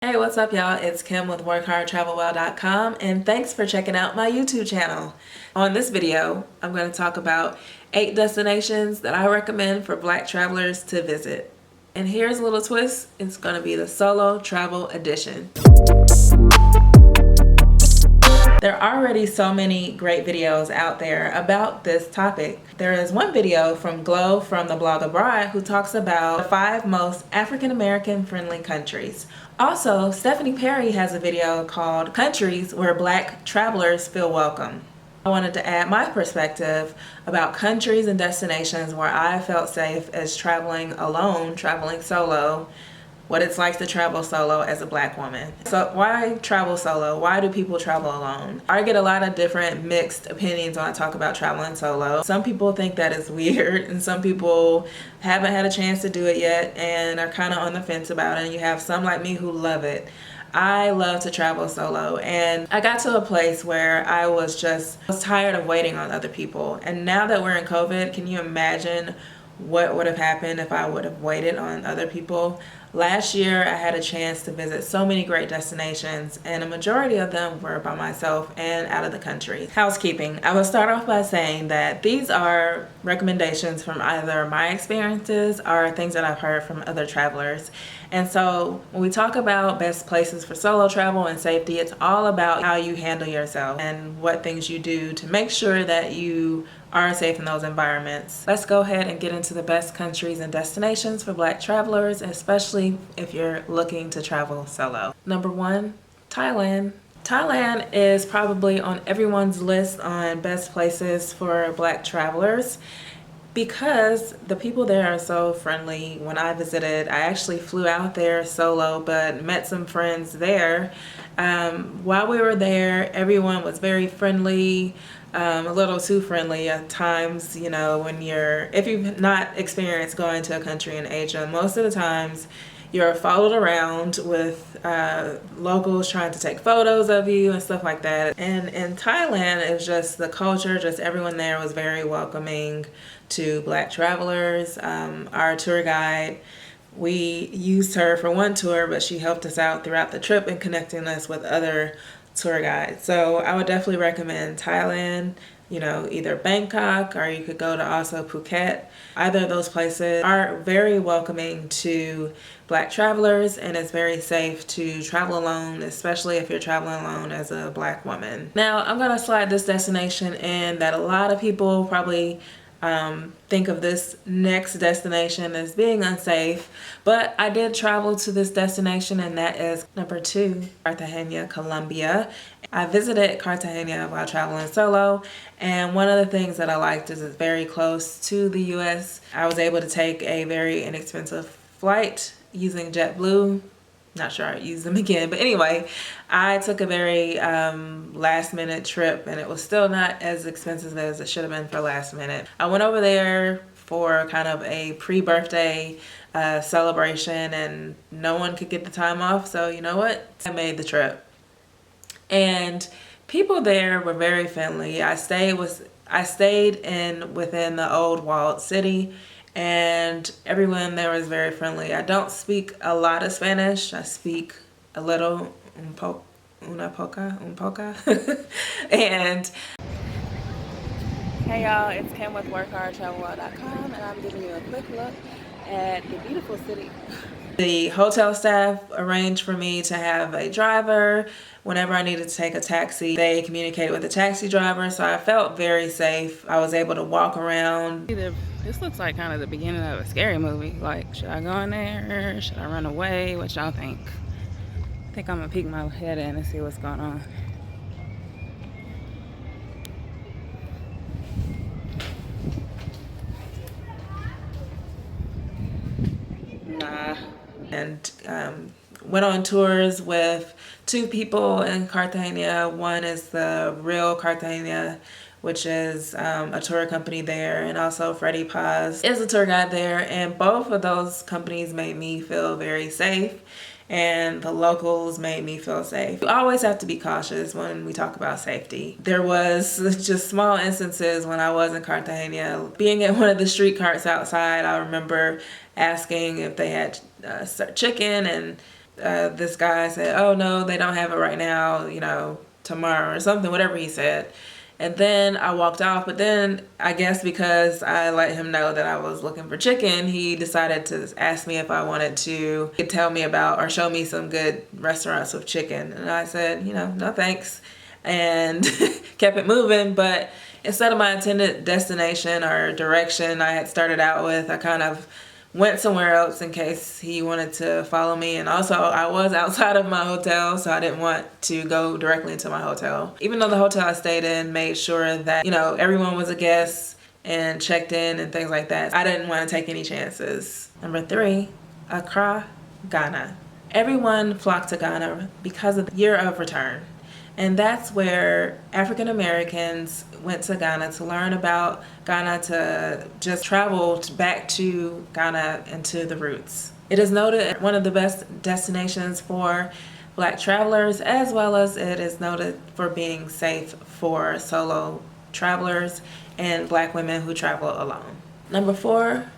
Hey, what's up, y'all? It's Kim with WorkHardTravelWell.com, and thanks for checking out my YouTube channel. On this video, I'm going to talk about 8 destinations that I recommend for Black travelers to visit. And here's a little twist. It's going to be the solo travel edition. There are already so many great videos out there about this topic. There is one video from Glow from the blog Abroad who talks about the 5 most African American friendly countries. Also, Stephanie Perry has a video called Countries Where Black Travelers Feel Welcome. I wanted to add my perspective about countries and destinations where I felt safe as traveling alone, traveling solo, what it's like to travel solo as a Black woman. So why travel solo? Why do people travel alone? I get a lot of different mixed opinions when I talk about traveling solo. Some people think that is weird, and some people haven't had a chance to do it yet and are kind of on the fence about it. And you have some like me who love it. I love to travel solo, and I got to a place where I was tired of waiting on other people. And now that we're in COVID, can you imagine what would have happened if I would have waited on other people? Last year, I had a chance to visit so many great destinations, and a majority of them were by myself and out of the country. Housekeeping. I will start off by saying that these are recommendations from either my experiences or things that I've heard from other travelers. And so when we talk about best places for solo travel and safety, it's all about how you handle yourself and what things you do to make sure that you are safe in those environments. Let's go ahead and get into the best countries and destinations for Black travelers, especially if you're looking to travel solo. Number 1, Thailand. Thailand is probably on everyone's list on best places for Black travelers because the people there are so friendly. When I visited, I actually flew out there solo, but met some friends there. While we were there, everyone was very friendly. A little too friendly at times, you know, if you've not experienced going to a country in Asia, most of the times you're followed around with locals trying to take photos of you and stuff like that. And in Thailand, it was just the culture, just everyone there was very welcoming to Black travelers. Our tour guide, we used her for one tour, but she helped us out throughout the trip and connecting us with other tour guide. So I would definitely recommend Thailand, either Bangkok, or you could go to also Phuket. Either of those places are very welcoming to Black travelers, and it's very safe to travel alone, especially if you're traveling alone as a Black woman. Now, I'm going to slide this destination in that a lot of people probably think of this next destination as being unsafe, but I did travel to this destination, and that is number 2, Cartagena, Colombia. I visited Cartagena while traveling solo, and one of the things that I liked is it's very close to the US. I was able to take a very inexpensive flight using JetBlue. Not sure I'd use them again, but anyway, I took a very last minute trip, and it was still not as expensive as it should have been for last minute. I went over there for kind of a pre-birthday celebration, and no one could get the time off, so you know what? I made the trip. And people there were very friendly. I stayed within the old walled city, and everyone there was very friendly. I don't speak a lot of Spanish. I speak a little, un poca. And hey y'all, it's Kim with WorkHardTravelWell.com, and I'm giving you a quick look at the beautiful city. The hotel staff arranged for me to have a driver whenever I needed to take a taxi. They communicated with the taxi driver, so I felt very safe. I was able to walk around. This looks like kind of the beginning of a scary movie. Like, should I go in there? Should I run away? What y'all think? I think I'm gonna peek my head in and see what's going on. Nah. And went on tours with 2 people in Cartagena. One is the real Cartagena, which is a tour company there, and also Freddie Paz is a tour guide there, and both of those companies made me feel very safe, and the locals made me feel safe. You always have to be cautious when we talk about safety. There was just small instances when I was in Cartagena. Being at one of the street carts outside, I remember asking if they had chicken, and This guy said, oh no, they don't have it right now, you know, tomorrow or something, whatever he said. And then I walked off, but then I guess because I let him know that I was looking for chicken, he decided to ask me if I wanted to tell me about or show me some good restaurants with chicken. And I said, you know, no thanks, and kept it moving. But instead of my intended destination or direction I had started out with, I kind of went somewhere else in case he wanted to follow me. And also I was outside of my hotel, so I didn't want to go directly into my hotel. Even though the hotel I stayed in made sure that, you know, everyone was a guest and checked in and things like that, I didn't want to take any chances. Number 3, Accra, Ghana. Everyone flocked to Ghana because of the year of return. And that's where African Americans went to Ghana to learn about Ghana, to just travel back to Ghana and to the roots. It is noted one of the best destinations for Black travelers, as well as it is noted for being safe for solo travelers and Black women who travel alone. Number 4,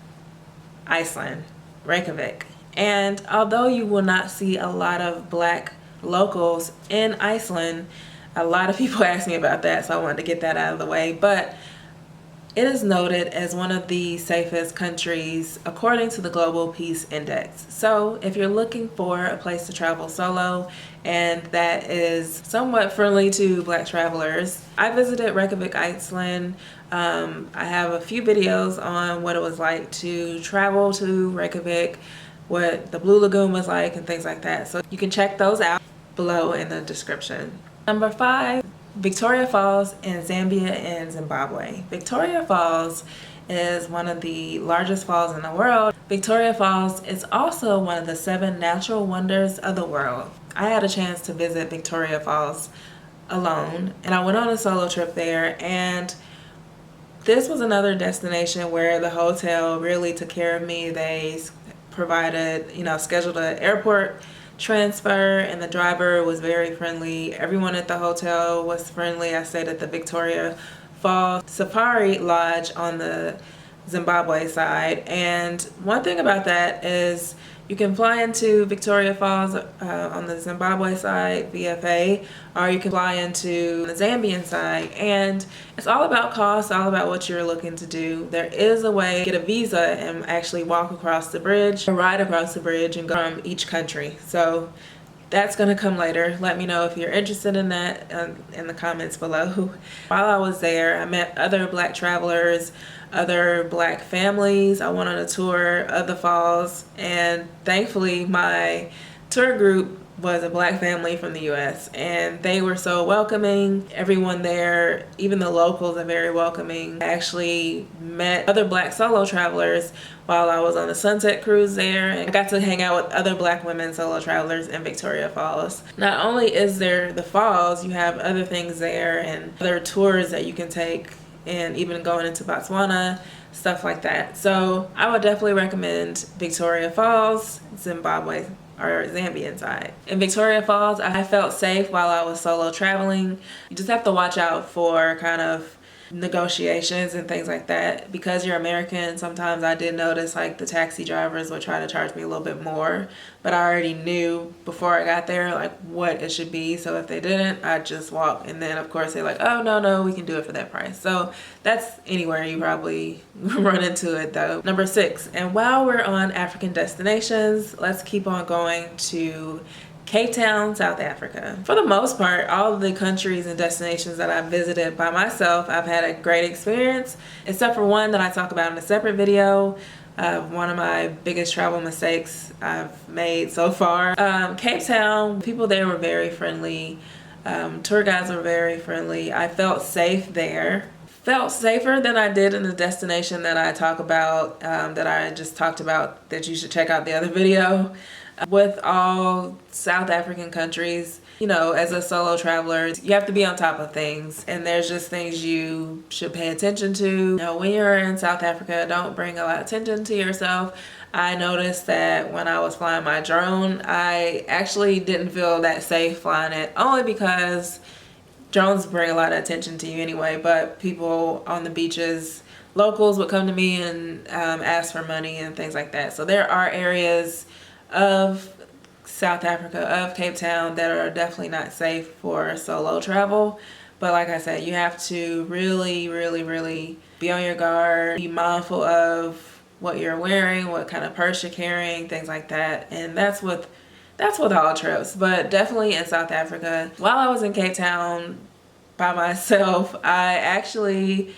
Iceland, Reykjavik. And although you will not see a lot of Black locals in Iceland, a lot of people ask me about that, so I wanted to get that out of the way. But it is noted as one of the safest countries according to the Global Peace Index. So if you're looking for a place to travel solo and that is somewhat friendly to Black travelers, I visited Reykjavik, Iceland. I have a few videos on what it was like to travel to Reykjavik, what the Blue Lagoon was like, and things like that. So you can check those out below in the description. Number 5, Victoria Falls in Zambia and Zimbabwe. Victoria Falls is one of the largest falls in the world. Victoria Falls is also one of the 7 natural wonders of the world. I had a chance to visit Victoria Falls alone, and I went on a solo trip there, and this was another destination where the hotel really took care of me. They provided, you know, scheduled an airport transfer, and the driver was very friendly. Everyone at the hotel was friendly. I stayed at the Victoria Falls Safari Lodge on the Zimbabwe side, and one thing about that is you can fly into Victoria Falls on the Zimbabwe side, VFA, or you can fly into the Zambian side, and it's all about cost, all about what you're looking to do. There is a way to get a visa and actually walk across the bridge, or ride across the bridge and go from each country. So that's gonna come later. Let me know if you're interested in that in the comments below. While I was there, I met other Black travelers, other Black families. I went on a tour of the falls, and thankfully my tour group was a Black family from the US, and they were so welcoming. Everyone there, even the locals, are very welcoming. I actually met other Black solo travelers while I was on the Sunset Cruise there, and I got to hang out with other Black women solo travelers in Victoria Falls. Not only is there the falls, you have other things there and other tours that you can take, and even going into Botswana, stuff like that. So I would definitely recommend Victoria Falls, Zimbabwe, or Zambian side. In Victoria Falls, I felt safe while I was solo traveling. You just have to watch out for kind of negotiations and things like that. Because you're American, sometimes I did notice like the taxi drivers would try to charge me a little bit more, but I already knew before I got there like what it should be. So if they didn't, I'd just walk, and then of course they're like, oh no, we can do it for that price. So that's anywhere you probably run into it though. Number 6, and while we're on African destinations, let's keep on going to Cape Town, South Africa. For the most part, all of the countries and destinations that I've visited by myself, I've had a great experience, except for one that I talk about in a separate video. One of my biggest travel mistakes I've made so far. Cape Town, people there were very friendly. Tour guides were very friendly. I felt safe there. Felt safer than I did in the destination that I talk about, that I just talked about, that you should check out the other video. With all South African countries, you know, as a solo traveler, you have to be on top of things, and there's just things you should pay attention to. You know, when you're in South Africa, don't bring a lot of attention to yourself. I noticed that when I was flying my drone, I actually didn't feel that safe flying it, only because drones bring a lot of attention to you anyway, but people on the beaches, locals would come to me and ask for money and things like that. So there are areas of South Africa, of Cape Town, that are definitely not safe for solo travel. But like I said, you have to really, really, really be on your guard, be mindful of what you're wearing, what kind of purse you're carrying, things like that. And that's with all trips, but definitely in South Africa. While I was in Cape Town by myself, I actually,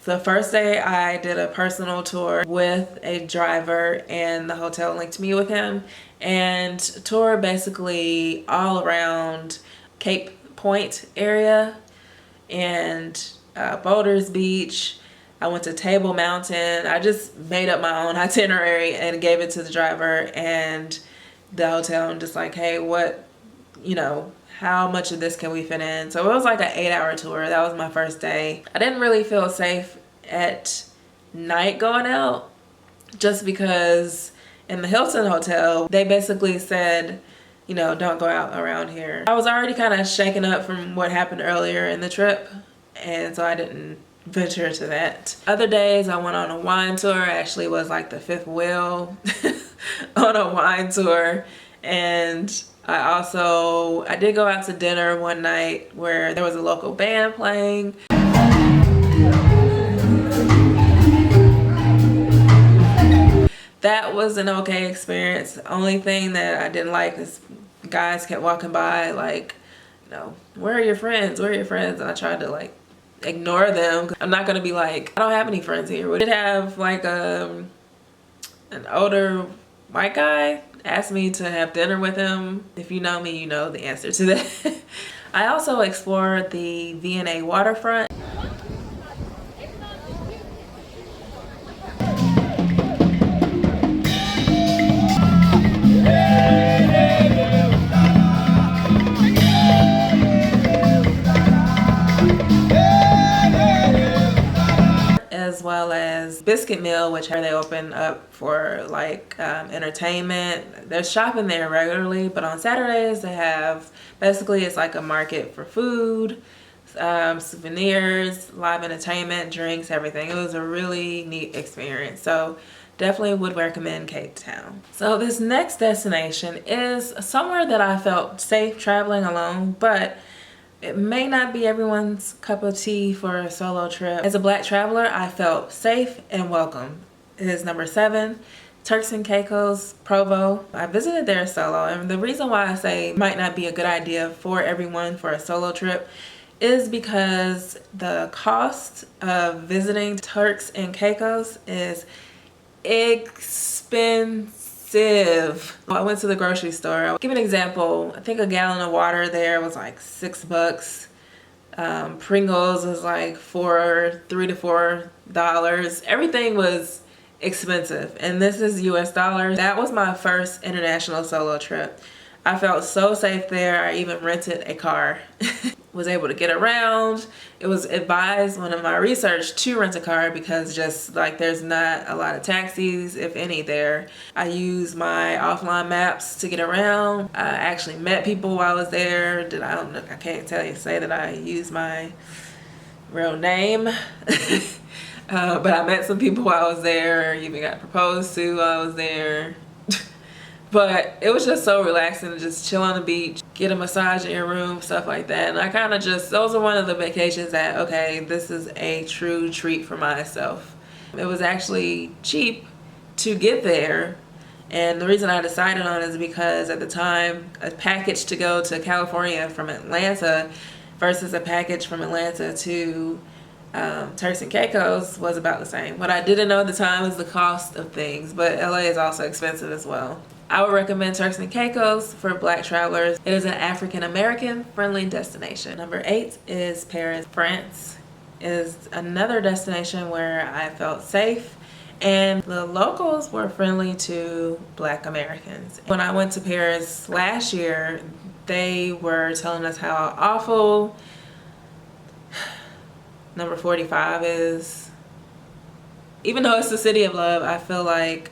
the first day I did a personal tour with a driver, and the hotel linked me with him, and toured basically all around Cape Point area and Boulders Beach. I went to Table Mountain. I just made up my own itinerary and gave it to the driver and the hotel, and just like, hey, what, you know, how much of this can we fit in? So it was like an 8-hour tour. That was my first day. I didn't really feel safe at night going out, just because in the Hilton hotel, they basically said, you know, don't go out around here. I was already kind of shaken up from what happened earlier in the trip, and so I didn't venture to that. Other days I went on a wine tour. I actually was like the fifth wheel on a wine tour. And I did go out to dinner one night where there was a local band playing. That was an okay experience. The only thing that I didn't like is guys kept walking by like, you know, where are your friends? Where are your friends? And I tried to like ignore them. I'm not gonna be like, I don't have any friends here. We did have like an older white guy ask me to have dinner with him. If you know me, you know the answer to that. I also explored the V&A waterfront. As well as Biscuit Mill, which they open up for like entertainment. There's shopping there regularly, but on Saturdays they have, basically it's like a market for food, souvenirs, live entertainment, drinks, everything. It was a really neat experience. So definitely would recommend Cape Town. So this next destination is somewhere that I felt safe traveling alone, but it may not be everyone's cup of tea for a solo trip. As a Black traveler, I felt safe and welcome. It is number 7, Turks and Caicos, Provo. I visited there solo, and the reason why I say it might not be a good idea for everyone for a solo trip is because the cost of visiting Turks and Caicos is expensive. I went to the grocery store. I'll give an example. I think a gallon of water there was like $6. Pringles was like $3 to $4. Everything was expensive, and this is US dollars. That was my first international solo trip. I felt so safe there. I even rented a car. Was able to get around. It was advised when in my research to rent a car because just like there's not a lot of taxis, if any, there. I used my offline maps to get around. I actually met people while I was there. I can't say that I used my real name. But I met some people while I was there, even got proposed to while I was there. But it was just so relaxing to just chill on the beach, get a massage in your room, stuff like that. And I kind of just, those are one of the vacations that, okay, this is a true treat for myself. It was actually cheap to get there. And the reason I decided on it is because at the time, a package to go to California from Atlanta versus a package from Atlanta to Turks and Caicos was about the same. What I didn't know at the time was the cost of things, but LA is also expensive as well. I would recommend Turks and Caicos for Black travelers. It is an African-American friendly destination. Number 8 is Paris, France. It is another destination where I felt safe and the locals were friendly to Black Americans. When I went to Paris last year, they were telling us how awful number 45 is. Even though it's the city of love, I feel like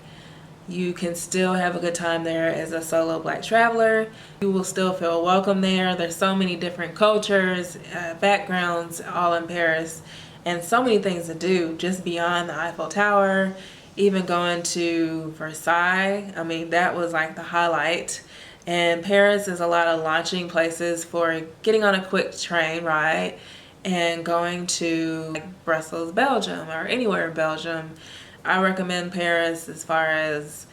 you can still have a good time there as a solo Black traveler. You will still feel welcome there. There's so many different cultures, backgrounds, all in Paris, and so many things to do just beyond the Eiffel Tower. Even going to Versailles, I mean, that was like the highlight. And Paris is a lot of launching places for getting on a quick train ride and going to like Brussels, Belgium, or anywhere in Belgium. I recommend Paris as far as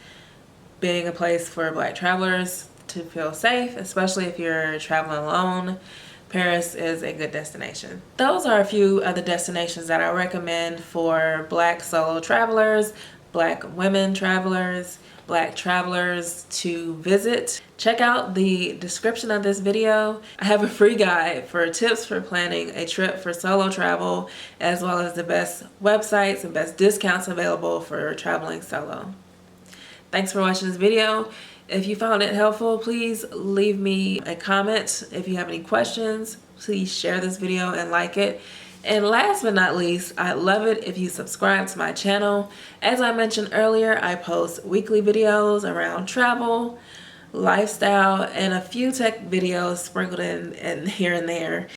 being a place for Black travelers to feel safe, especially if you're traveling alone. Paris is a good destination. Those are a few of the destinations that I recommend for Black solo travelers, Black women travelers, Black travelers to visit. Check out the description of this video. I have a free guide for tips for planning a trip for solo travel, as well as the best websites and best discounts available for traveling solo. Thanks for watching this video. If you found it helpful, please leave me a comment. If you have any questions, please share this video and like it. And last but not least, I'd love it if you subscribe to my channel. As I mentioned earlier, I post weekly videos around travel, lifestyle, and a few tech videos sprinkled in here and there.